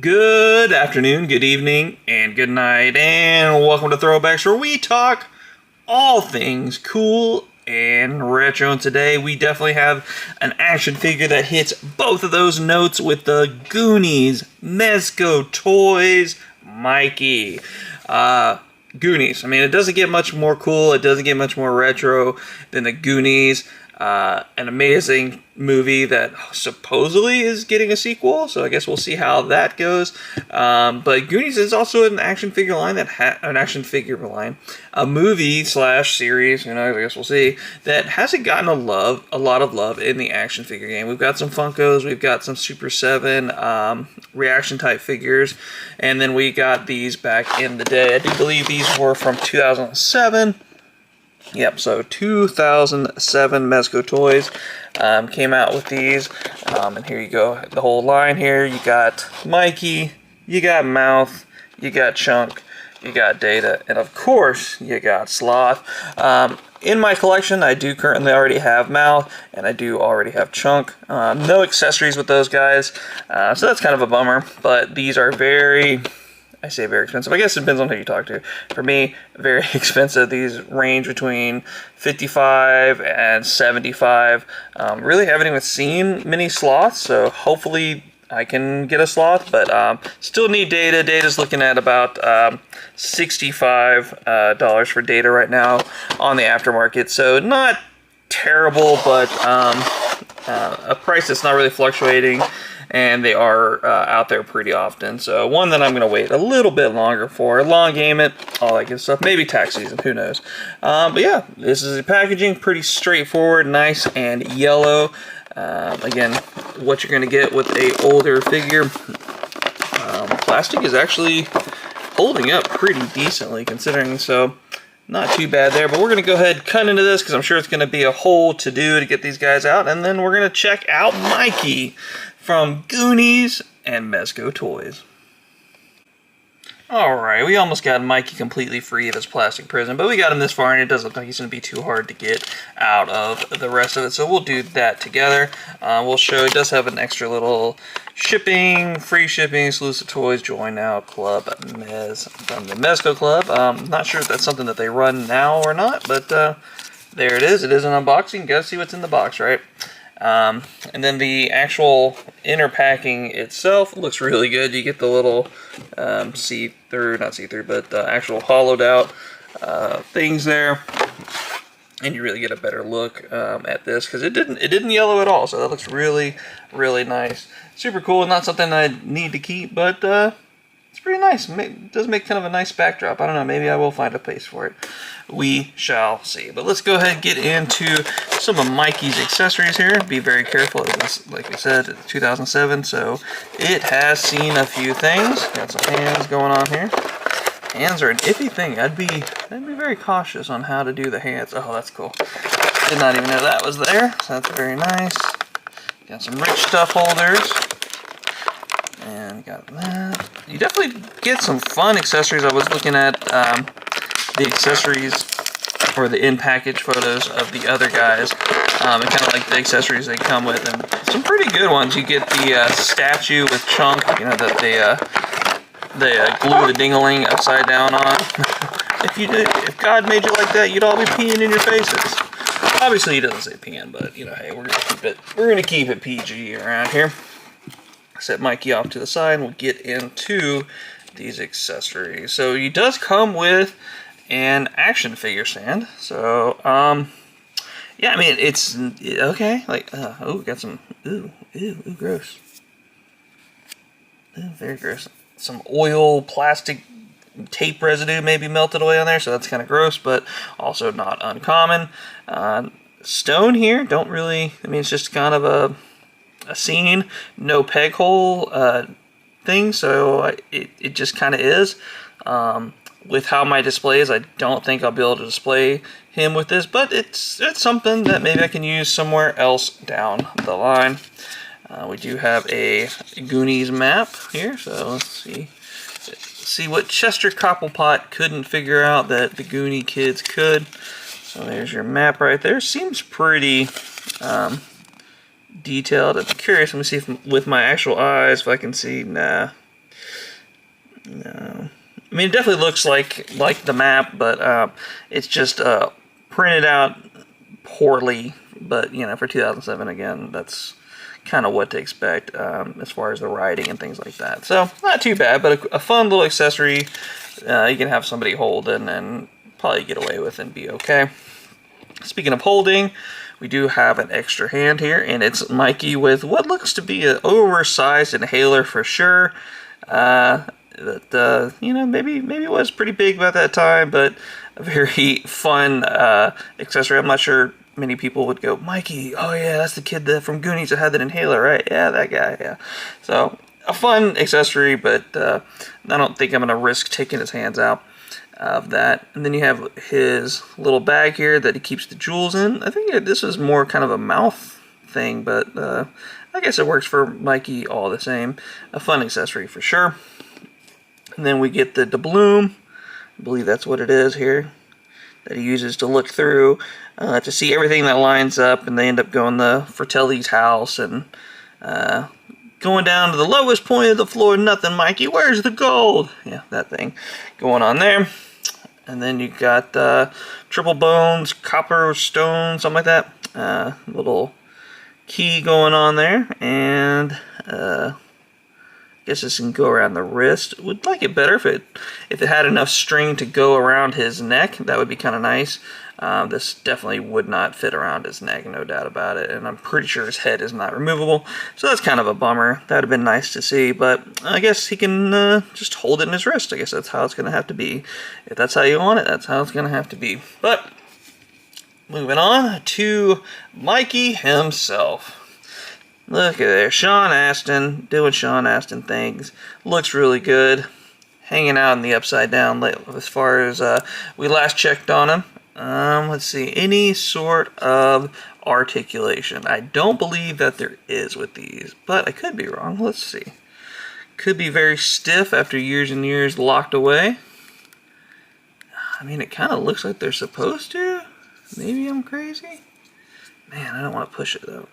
Good afternoon, good evening, and good night, and welcome to Throwbacks, where we talk all things cool and retro. And today we definitely have an action figure that hits both of those notes with the Goonies MezcoToyz Mikey. Goonies. I mean, it doesn't get much more cool, it doesn't get much more retro than the Goonies. An amazing movie that supposedly is getting a sequel, so I guess we'll see how that goes. But Goonies is also an action figure line a movie slash series, you know, I guess we'll see, that hasn't gotten a lot of love in the action figure game. We've got some Funkos, we've got some Super 7 reaction type figures, and then we got these back in the day. I do believe these were from 2007. Yep, so 2007 MezcoToyz came out with these, and here you go, the whole line here. You got Mikey, you got Mouth, you got Chunk, you got Data, and of course, you got Sloth. In my collection, I do currently already have Mouth, and I do already have Chunk. No accessories with those guys, so that's kind of a bummer, but these are I say very expensive. I guess it depends on who you talk to. For me, very expensive. These range between $55 and $75. Really haven't even seen many sloths, so hopefully I can get a sloth, but still need Data. Data's looking at about $65 for Data right now on the aftermarket, so not terrible, but a price that's not really fluctuating. And they are out there pretty often. So one that I'm going to wait a little bit longer for. Long game it, all that good stuff. Maybe tax season, who knows. But yeah, this is the packaging. Pretty straightforward, nice and yellow. Again, what you're going to get with a older figure. Plastic is actually holding up pretty decently considering, so not too bad there. But we're going to go ahead and cut into this because I'm sure it's going to be a whole to-do to get these guys out. And then we're going to check out Mikey from Goonies and MezcoToyz. Alright, we almost got Mikey completely free of his plastic prison, but we got him this far and it doesn't look like he's going to be too hard to get out of the rest of it, so we'll do that together. We'll show it does have an extra little shipping, free shipping, exclusive toys, join now, club, from the Mezco Club. Not sure if that's something that they run now or not, but there it is. It is an unboxing. You gotta see what's in the box, right? And then the actual inner packing itself looks really good. You get the little not see-through, but actual hollowed out things there, and you really get a better look at this because it didn't yellow at all. So that looks really, really nice. Super cool. Not something I need to keep, but it's pretty nice. It does make kind of a nice backdrop. I don't know. Maybe I will find a place for it. We shall see. But let's go ahead and get into some of Mikey's accessories here. Be very careful. It's, like we said, it's 2007, so it has seen a few things. Got some hands going on here. Hands are an iffy thing. I'd be very cautious on how to do the hands. Oh, that's cool. Did not even know that was there. So that's very nice. Got some rich stuff holders. And got that. You definitely get some fun accessories. I was looking at the accessories or the in-package photos of the other guys, and kind of like the accessories they come with, and some pretty good ones. You get the statue with Chunk, you know, that they glue the ding-a-ling upside down on. If God made you like that, you'd all be peeing in your faces. Obviously, he doesn't say peeing, but you know, hey, we're gonna keep it PG around here. Set Mikey off to the side, and we'll get into these accessories. So he does come with an action figure stand. So yeah, I mean, it's okay. Like oh, got some ooh gross. Ooh, very gross. Some oil, plastic, tape residue maybe melted away on there, so that's kind of gross, but also not uncommon. Stone here, don't really, I mean, it's just kind of a scene, no peg hole thing, so it just kind of is. With how my display is, I don't think I'll be able to display him with this, but it's something that maybe I can use somewhere else down the line. We do have a Goonies map here, so let's see what Chester Copplepot couldn't figure out that the Goonie kids could. So there's your map right there. Seems pretty detailed. I'm curious. Let me see if with my actual eyes if I can see. Nah. No. I mean, it definitely looks like the map, but it's just printed out poorly. But, you know, for 2007, again, that's kind of what to expect as far as the writing and things like that. So, not too bad, but a fun little accessory you can have somebody hold and probably get away with and be okay. Speaking of holding, we do have an extra hand here, and it's Mikey with what looks to be an oversized inhaler for sure. That you know, maybe it was pretty big about that time, but a very fun accessory. I'm not sure many people would go, Mikey, oh yeah, that's the kid from Goonies that had that inhaler, right? Yeah, that guy, yeah. So, a fun accessory, but I don't think I'm going to risk taking his hands out of that. And then you have his little bag here that he keeps the jewels in. I think this is more kind of a mouth thing, but I guess it works for Mikey all the same. A fun accessory for sure. And then we get the doubloon. I believe that's what it is here, that he uses to look through to see everything that lines up, and they end up going to Fratelli's house and going down to the lowest point of the floor. Nothing, Mikey. Where's the gold? Yeah, that thing going on there. And then you got triple bones, copper, stone, something like that. Little key going on there, and I guess this can go around the wrist. Would like it better if it had enough string to go around his neck. That would be kind of nice. This definitely would not fit around his neck, no doubt about it. And I'm pretty sure his head is not removable, so that's kind of a bummer. That would have been nice to see, but I guess he can just hold it in his wrist. I guess that's how it's going to have to be. If that's how you want it, that's how it's going to have to be. But moving on to Mikey himself. Look at there, Sean Astin doing Sean Astin things. Looks really good. Hanging out in the upside down as far as we last checked on him. Let's see, any sort of articulation. I don't believe that there is with these, but I could be wrong. Let's see. Could be very stiff after years and years locked away. I mean, it kind of looks like they're supposed to. Maybe I'm crazy. Man, I don't want to push it though.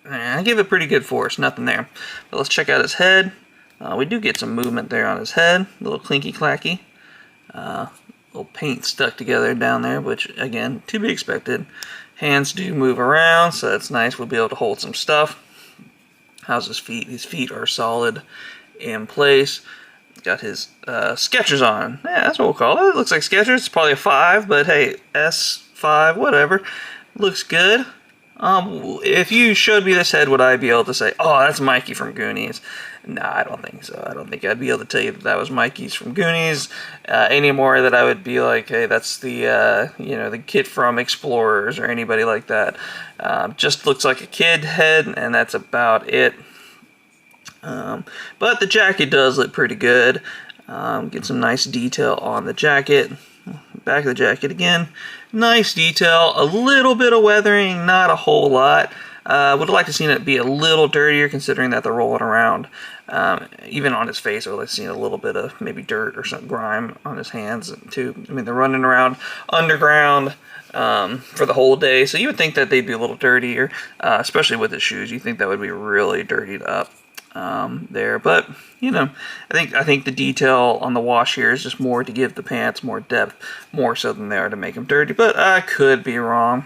I give it pretty good force, nothing there. But let's check out his head. We do get some movement there on his head, a little clinky clacky. Little paint stuck together down there, which again, to be expected. Hands do move around, so that's nice. We'll be able to hold some stuff. How's his feet? His feet are solid in place. Got his Skechers on. Yeah, that's what we'll call it. It looks like Skechers. It's probably a 5, but hey, S5, whatever. Looks good. If you showed me this head, would I be able to say, oh, that's Mikey from Goonies? No, I don't think so. I don't think I'd be able to tell you that was Mikey's from Goonies anymore. That I would be like, hey, that's the you know, the kid from Explorers or anybody like that. Just looks like a kid head, and that's about it. But the jacket does look pretty good. Get some nice detail on the jacket. Back of the jacket again. Nice detail. A little bit of weathering, not a whole lot. Would have liked to seen it be a little dirtier, considering that they're rolling around. Even on his face, I would like to seen a little bit of maybe dirt or some grime on his hands too. I mean, they're running around underground for the whole day, so you would think that they'd be a little dirtier, especially with his shoes. You think that would be really dirtied up there, but you know, I think the detail on the wash here is just more to give the pants more depth, more so than they are to make them dirty. But I could be wrong.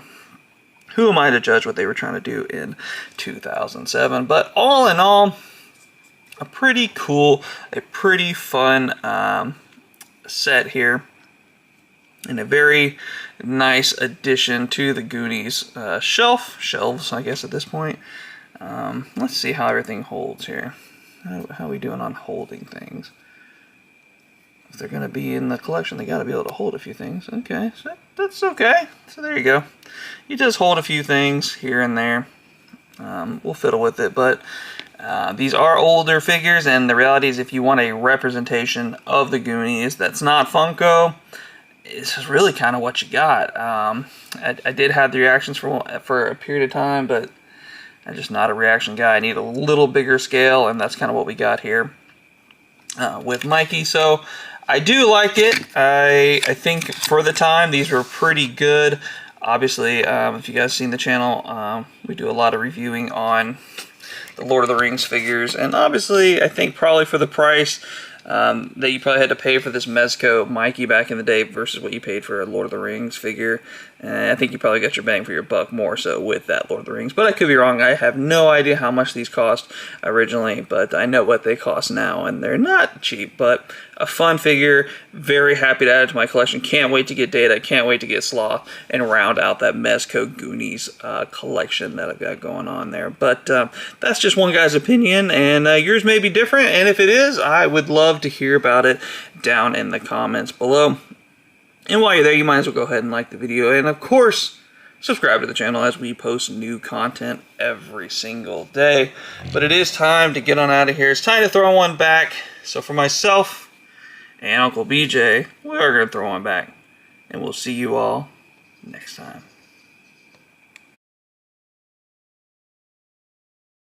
Who am I to judge what they were trying to do in 2007? But all in all, a pretty cool, a pretty fun set here, and a very nice addition to the Goonies shelves, I guess at this point. Let's see how everything holds here. How are we doing on holding things? If they're going to be in the collection, they got to be able to hold a few things. Okay, so that's okay. So there you go. He does hold a few things here and there. We'll fiddle with it, but these are older figures, and the reality is if you want a representation of the Goonies that's not Funko, this is really kind of what you got. I did have the reactions for a period of time, but I'm just not a reaction guy. I need a little bigger scale, and that's kind of what we got here with Mikey. So I do like it. I think for the time, these were pretty good. Obviously, if you guys seen the channel, we do a lot of reviewing on the Lord of the Rings figures, and obviously, I think probably for the price, that you probably had to pay for this Mezco Mikey back in the day versus what you paid for a Lord of the Rings figure. And I think you probably got your bang for your buck more so with that Lord of the Rings. But I could be wrong. I have no idea how much these cost originally, but I know what they cost now, and they're not cheap, but a fun figure. Very happy to add it to my collection. Can't wait to get Data. Can't wait to get Sloth and round out that Mezco Goonies collection that I've got going on there. But that's just one guy's opinion, and yours may be different, and if it is, I would love to hear about it down in the comments below. And while you're there, you might as well go ahead and like the video, and of course, subscribe to the channel as we post new content every single day. But it is time to get on out of here. It's time to throw one back. So for myself and Uncle BJ, we are going to throw one back. And we'll see you all next time.